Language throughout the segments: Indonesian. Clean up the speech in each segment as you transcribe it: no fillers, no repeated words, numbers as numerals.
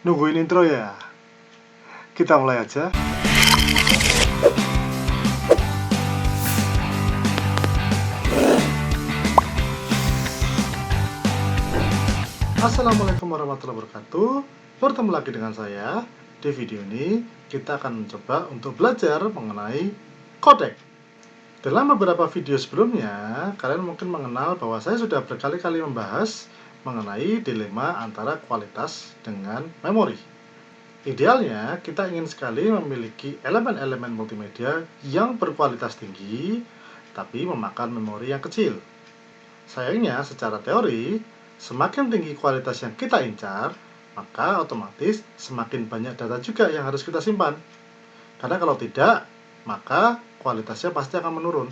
Nungguin intro ya? Kita mulai aja. Assalamualaikum warahmatullahi wabarakatuh. Bertemu lagi dengan saya. Di video ini kita akan mencoba untuk belajar mengenai codec. Dalam beberapa video sebelumnya, kalian mungkin mengenal bahwa saya sudah berkali-kali membahas mengenai dilema antara kualitas dengan memori. Idealnya, kita ingin sekali memiliki elemen-elemen multimedia yang berkualitas tinggi, tapi memakan memori yang kecil. Sayangnya, secara teori, semakin tinggi kualitas yang kita incar, maka otomatis semakin banyak data juga yang harus kita simpan. Karena kalau tidak, maka kualitasnya pasti akan menurun.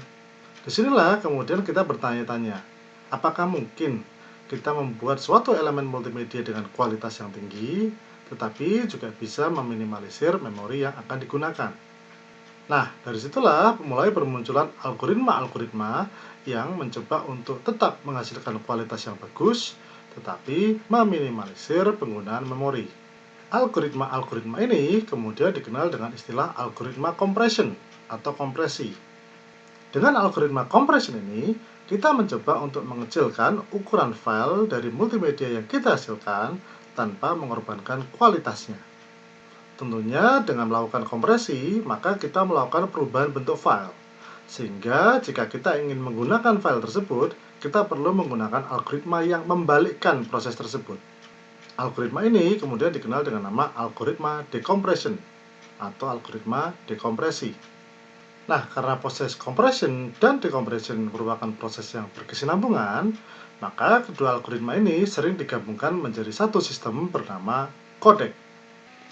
Disinilah kemudian kita bertanya-tanya, apakah mungkin kita membuat suatu elemen multimedia dengan kualitas yang tinggi, tetapi juga bisa meminimalisir memori yang akan digunakan. Nah, dari situlah mulai bermunculan algoritma-algoritma yang mencoba untuk tetap menghasilkan kualitas yang bagus, tetapi meminimalisir penggunaan memori. Algoritma-algoritma ini kemudian dikenal dengan istilah algoritma compression atau kompresi. Dengan algoritma compression ini, kita mencoba untuk mengecilkan ukuran file dari multimedia yang kita hasilkan tanpa mengorbankan kualitasnya. Tentunya dengan melakukan kompresi, maka kita melakukan perubahan bentuk file. Sehingga jika kita ingin menggunakan file tersebut, kita perlu menggunakan algoritma yang membalikkan proses tersebut. Algoritma ini kemudian dikenal dengan nama algoritma decompression atau algoritma dekompresi. Nah, karena proses compression dan decompression merupakan proses yang berkesinambungan, maka kedua algoritma ini sering digabungkan menjadi satu sistem bernama codec.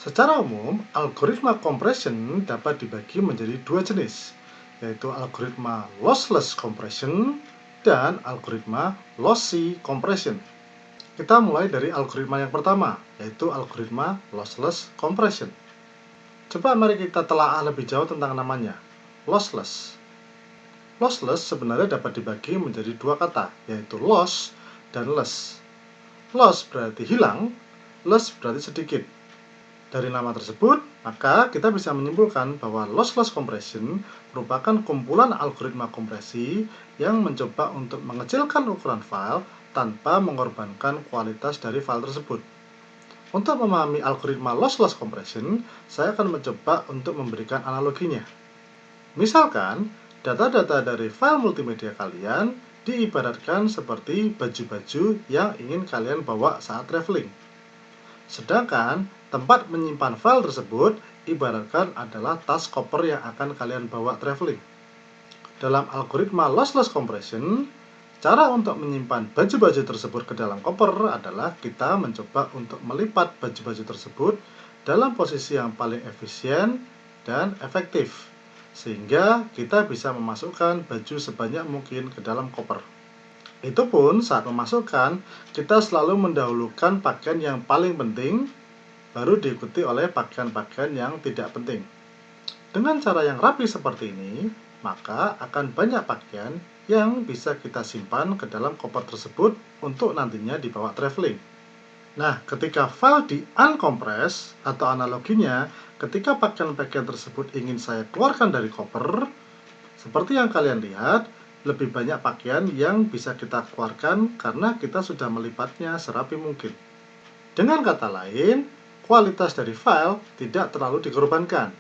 Secara umum, algoritma compression dapat dibagi menjadi dua jenis, yaitu algoritma lossless compression dan algoritma lossy compression. Kita mulai dari algoritma yang pertama, yaitu algoritma lossless compression. Coba mari kita telaah lebih jauh tentang namanya, lossless. Lossless sebenarnya dapat dibagi menjadi dua kata, yaitu loss dan less. Loss berarti hilang, less berarti sedikit. Dari nama tersebut, maka kita bisa menyimpulkan bahwa lossless compression merupakan kumpulan algoritma kompresi yang mencoba untuk mengecilkan ukuran file tanpa mengorbankan kualitas dari file tersebut. Untuk memahami algoritma lossless compression, saya akan mencoba untuk memberikan analoginya. Misalkan, data-data dari file multimedia kalian diibaratkan seperti baju-baju yang ingin kalian bawa saat traveling. Sedangkan tempat menyimpan file tersebut ibaratkan adalah tas koper yang akan kalian bawa traveling. Dalam algoritma lossless compression, cara untuk menyimpan baju-baju tersebut ke dalam koper adalah kita mencoba untuk melipat baju-baju tersebut dalam posisi yang paling efisien dan efektif, sehingga kita bisa memasukkan baju sebanyak mungkin ke dalam koper. Itu pun saat memasukkan, kita selalu mendahulukan pakaian yang paling penting, baru diikuti oleh pakaian-pakaian yang tidak penting. Dengan cara yang rapi seperti ini, maka akan banyak pakaian yang bisa kita simpan ke dalam koper tersebut untuk nantinya dibawa traveling. Nah, ketika file di uncompress atau analoginya, ketika pakaian-pakaian tersebut ingin saya keluarkan dari koper, seperti yang kalian lihat, lebih banyak pakaian yang bisa kita keluarkan karena kita sudah melipatnya serapi mungkin. Dengan kata lain, kualitas dari file tidak terlalu dikorbankan.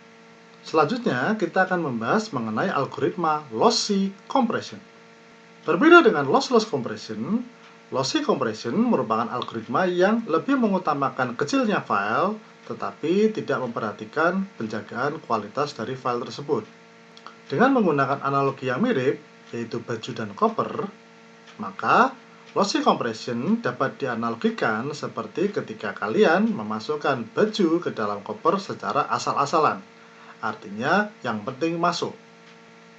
Selanjutnya, kita akan membahas mengenai algoritma lossy compression. Berbeda dengan lossless compression, lossy compression merupakan algoritma yang lebih mengutamakan kecilnya file, tetapi tidak memperhatikan penjagaan kualitas dari file tersebut. Dengan menggunakan analogi yang mirip, yaitu baju dan koper, maka lossy compression dapat dianalogikan seperti ketika kalian memasukkan baju ke dalam koper secara asal-asalan. Artinya, yang penting masuk.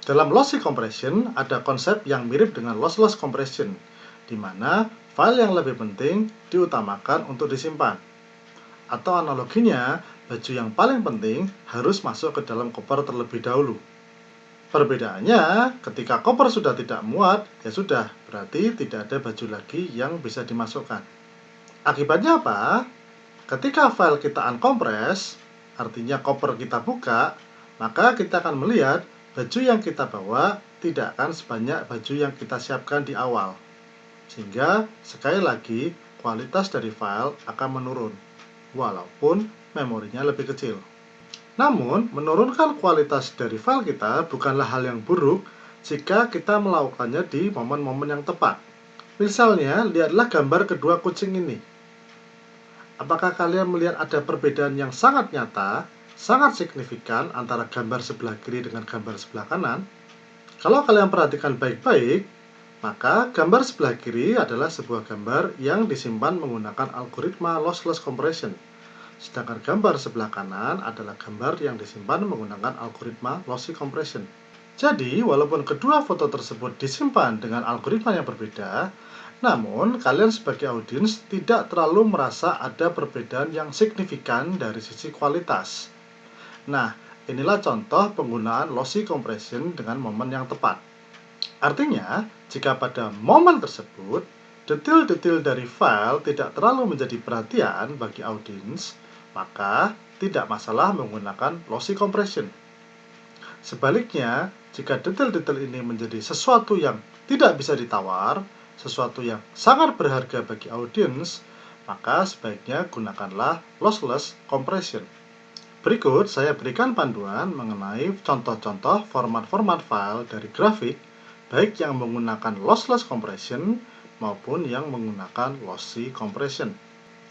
Dalam lossy compression, ada konsep yang mirip dengan lossless compression, di mana file yang lebih penting diutamakan untuk disimpan. Atau analoginya, baju yang paling penting harus masuk ke dalam koper terlebih dahulu. Perbedaannya, ketika koper sudah tidak muat, ya sudah, berarti tidak ada baju lagi yang bisa dimasukkan. Akibatnya apa? Ketika file kita uncompress, artinya koper kita buka, maka kita akan melihat baju yang kita bawa tidak akan sebanyak baju yang kita siapkan di awal. Sehingga sekali lagi kualitas dari file akan menurun, walaupun memorinya lebih kecil. Namun, menurunkan kualitas dari file kita bukanlah hal yang buruk jika kita melakukannya di momen-momen yang tepat. Misalnya, lihatlah gambar kedua kucing ini. Apakah kalian melihat ada perbedaan yang sangat nyata, sangat signifikan antara gambar sebelah kiri dengan gambar sebelah kanan? Kalau kalian perhatikan baik-baik, maka gambar sebelah kiri adalah sebuah gambar yang disimpan menggunakan algoritma lossless compression. Sedangkan gambar sebelah kanan adalah gambar yang disimpan menggunakan algoritma lossy compression. Jadi, walaupun kedua foto tersebut disimpan dengan algoritma yang berbeda, namun kalian sebagai audiens tidak terlalu merasa ada perbedaan yang signifikan dari sisi kualitas. Nah, inilah contoh penggunaan lossy compression dengan momen yang tepat. Artinya, jika pada momen tersebut, detail-detail dari file tidak terlalu menjadi perhatian bagi audiens, maka tidak masalah menggunakan lossy compression. Sebaliknya, jika detail-detail ini menjadi sesuatu yang tidak bisa ditawar, sesuatu yang sangat berharga bagi audiens, maka sebaiknya gunakanlah lossless compression. Berikut saya berikan panduan mengenai contoh-contoh format-format file dari grafik, baik yang menggunakan lossless compression maupun yang menggunakan lossy compression.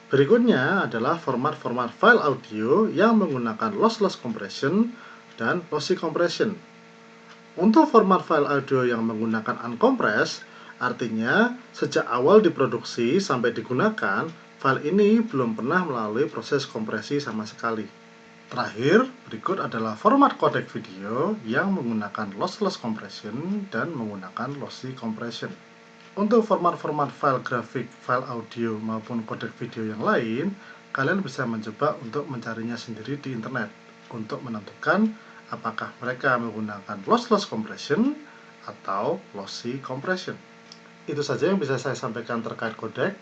Berikutnya adalah format-format file audio yang menggunakan lossless compression dan lossy compression. Untuk format file audio yang menggunakan uncompressed, artinya sejak awal diproduksi sampai digunakan, file ini belum pernah melalui proses kompresi sama sekali. Terakhir, berikut adalah format codec video yang menggunakan lossless compression dan menggunakan lossy compression. Untuk format-format file grafik, file audio, maupun codec video yang lain, kalian bisa mencoba untuk mencarinya sendiri di internet untuk menentukan apakah mereka menggunakan lossless compression atau lossy compression. Itu saja yang bisa saya sampaikan terkait codec.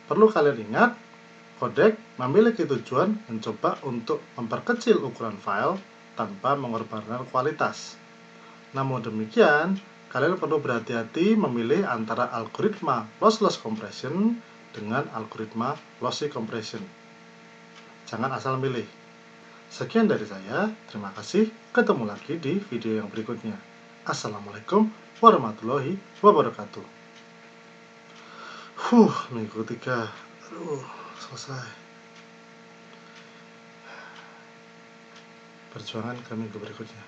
Perlu kalian ingat, codec memiliki tujuan mencoba untuk memperkecil ukuran file tanpa mengorbankan kualitas. Namun demikian, kalian perlu berhati-hati memilih antara algoritma lossless compression dengan algoritma lossy compression. Jangan asal milih. Sekian dari saya, terima kasih, ketemu lagi di video yang berikutnya. Assalamualaikum warahmatullahi wabarakatuh. Minggu 3, selesai. Perjuangan ke minggu berikutnya.